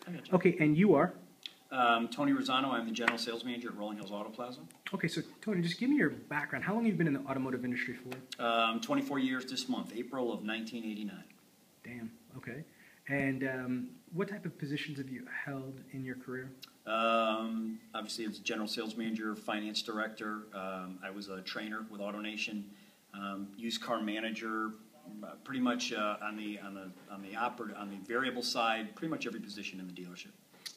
I got you. Okay, and you are? Tony Rossano. I'm the General Sales Manager at Rolling Hills Auto Plaza. Okay, so Tony, just give me your background. How long have you been in the automotive industry for? 24 years this month, April of 1989. Damn, okay. And what type of positions have you held in your career? Obviously, as General Sales Manager, Finance Director. I was a trainer with AutoNation, used car manager, pretty much on the variable side, pretty much every position in the dealership.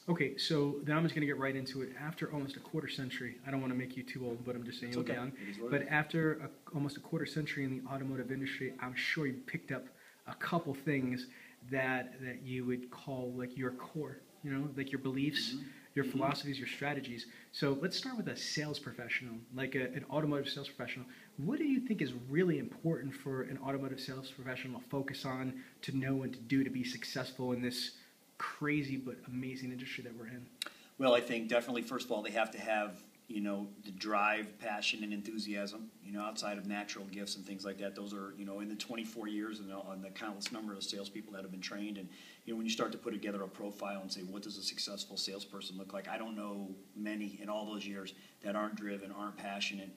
Okay, so then I'm just going to get right into it. After almost a quarter century, I don't want to make you too old, but I'm just saying you're young. But after almost a quarter century in the automotive industry, I'm sure you picked up a couple things that you would call like your core, you know, like your beliefs, your philosophies, your strategies. So let's start with a sales professional, like an automotive sales professional. What do you think is really important for an automotive sales professional to focus on, to know and to do to be successful in this crazy but amazing industry that we're in? Well, I think definitely, first of all, they have to have, you know, the drive, passion, and enthusiasm, you know, outside of natural gifts and things like that. Those are, you know, in the 24 years and on the countless number of salespeople that have been trained. And, you know, when you start to put together a profile and say, what does a successful salesperson look like? I don't know many in all those years that aren't driven, aren't passionate,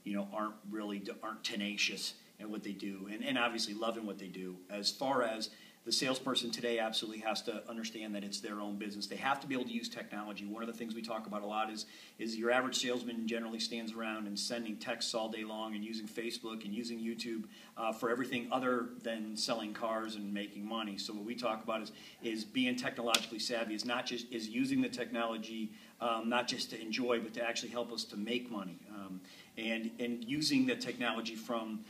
you know, aren't tenacious in what they do, and obviously loving what they do. As far as the salesperson today absolutely has to understand that it's their own business. They have to be able to use technology. One of the things we talk about a lot is your average salesman generally stands around and sending texts all day long and using Facebook and using YouTube for everything other than selling cars and making money. So what we talk about is being technologically savvy, is using the technology not just to enjoy, but to actually help us to make money. And using the technology from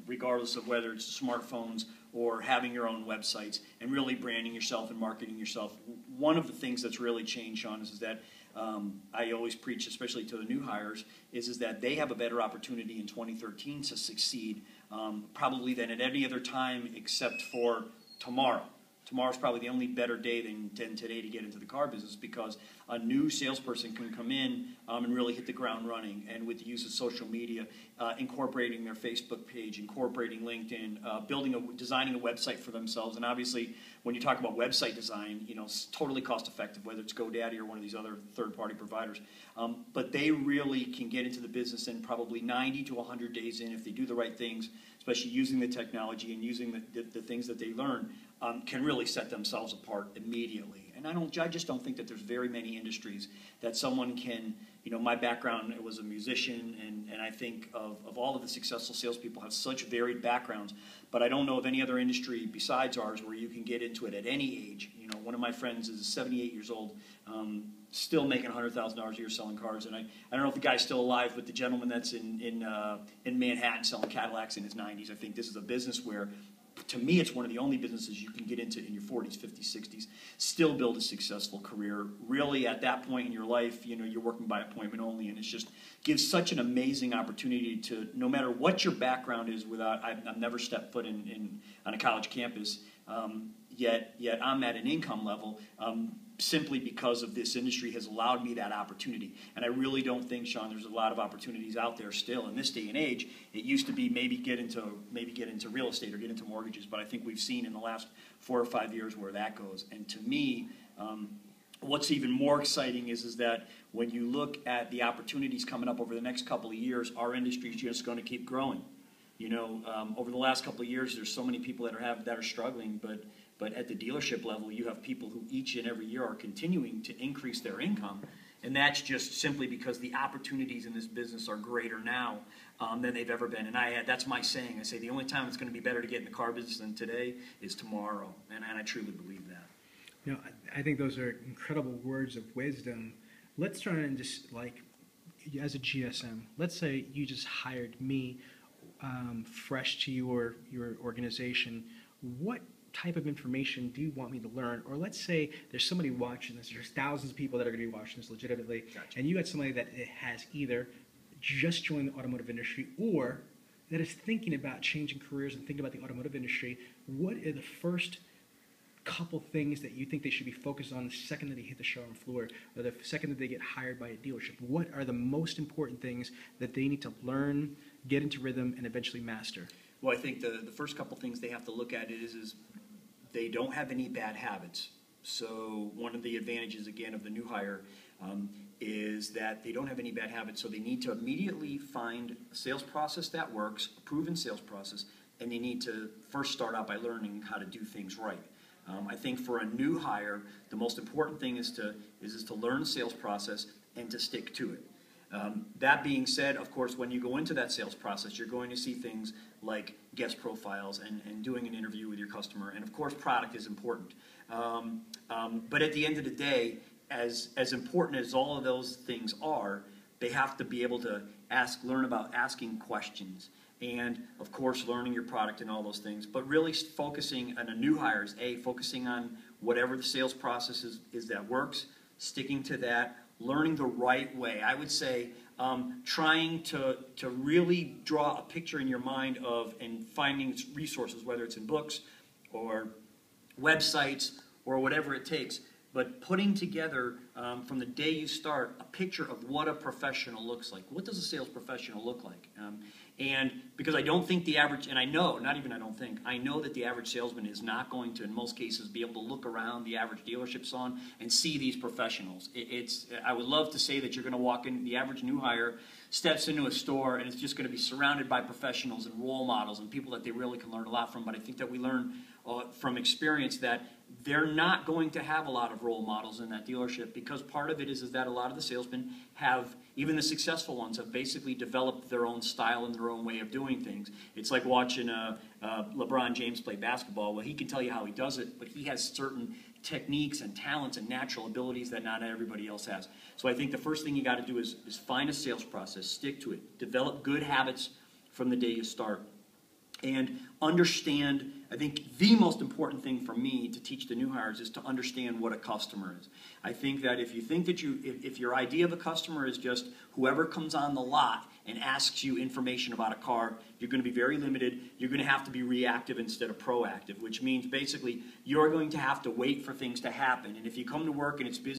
regardless of whether it's smartphones or having your own websites and really branding yourself and marketing yourself. One of the things that's really changed, Sean, is that I always preach, especially to the new hires, is that they have a better opportunity in 2013 to succeed probably than at any other time except for tomorrow. Tomorrow's probably the only better day than today to get into the car business, because a new salesperson can come in and really hit the ground running, and with the use of social media, incorporating their Facebook page, incorporating LinkedIn, designing a website for themselves. And obviously, when you talk about website design, you know, it's totally cost effective, whether it's GoDaddy or one of these other third-party providers. But they really can get into the business in probably 90 to 100 days in, if they do the right things, especially using the technology and using the things that they learn, can really set themselves apart immediately. And I just don't think that there's very many industries that someone can, you know, my background was a musician, and I think of all of the successful salespeople have such varied backgrounds, but I don't know of any other industry besides ours where you can get into it at any age. You know, one of my friends is 78 years old, still making $100,000 a year selling cars, and I don't know if the guy's still alive, but the gentleman that's in Manhattan selling Cadillacs in his 90s, I think this is a business where, to me, it's one of the only businesses you can get into in your 40s, 50s, 60s, still build a successful career. Really, at that point in your life, you know, you're working by appointment only, and it just gives such an amazing opportunity to, no matter what your background is, I've never stepped foot on a college campus, yet I'm at an income level, simply because of this industry has allowed me that opportunity. And I really don't think, Sean, there's a lot of opportunities out there still in this day and age. It used to be maybe get into real estate or get into mortgages, but I think we've seen in the last 4 or 5 years where that goes. And to me, what's even more exciting is that when you look at the opportunities coming up over the next couple of years, our industry is just going to keep growing. You know, over the last couple of years, there's so many people that are struggling, but at the dealership level, you have people who each and every year are continuing to increase their income, and that's just simply because the opportunities in this business are greater now than they've ever been. And that's my saying. I say the only time it's going to be better to get in the car business than today is tomorrow, and I truly believe that. You know, I think those are incredible words of wisdom. Let's try and just, like, as a GSM, let's say you just hired me fresh to your organization. What type of information do you want me to learn? Or let's say there's somebody watching this, there's thousands of people that are going to be watching this legitimately, gotcha, and you got somebody that has either just joined the automotive industry or that is thinking about changing careers and thinking about the automotive industry. What are the first couple things that you think they should be focused on the second that they hit the showroom floor, or the second that they get hired by a dealership? What are the most important things that they need to learn, get into rhythm, and eventually master? Well, I think the first couple things they have to look at is they don't have any bad habits. So one of the advantages, again, of the new hire is that they don't have any bad habits, so they need to immediately find a sales process that works, a proven sales process, and they need to first start out by learning how to do things right. I think for a new hire, the most important thing is to learn the sales process and to stick to it. That being said, of course, when you go into that sales process, you're going to see things like guest profiles and doing an interview with your customer, and of course, product is important. But at the end of the day, as important as all of those things are, they have to be able to learn about asking questions, and of course, learning your product and all those things. But really focusing on a new hire is focusing on whatever the sales process is that works, sticking to that, learning the right way. I would say trying to really draw a picture in your mind of and finding resources, whether it's in books or websites or whatever it takes, but putting together from the day you start a picture of what a professional looks like. What does a sales professional look like? And because I don't think the average, and I know, not even I don't think, I know that the average salesman is not going to, in most cases, be able to look around the average dealerships on and see these professionals. I would love to say that you're going to walk in, the average new hire steps into a store and it's just going to be surrounded by professionals and role models and people that they really can learn a lot from. But I think that we learn from experience that they're not going to have a lot of role models in that dealership, because part of it is that a lot of the salesmen have, even the successful ones, have basically developed their own style and their own way of doing things. It's like watching LeBron James play basketball. Well, he can tell you how he does it, but he has certain techniques and talents and natural abilities that not everybody else has. So I think the first thing you got to do is find a sales process, stick to it, develop good habits from the day you start, and understand. I think the most important thing for me to teach the new hires is to understand what a customer is. I think that if you think that if your idea of a customer is just whoever comes on the lot and asks you information about a car, you're going to be very limited. You're going to have to be reactive instead of proactive, which means basically you're going to have to wait for things to happen. And if you come to work and it's busy,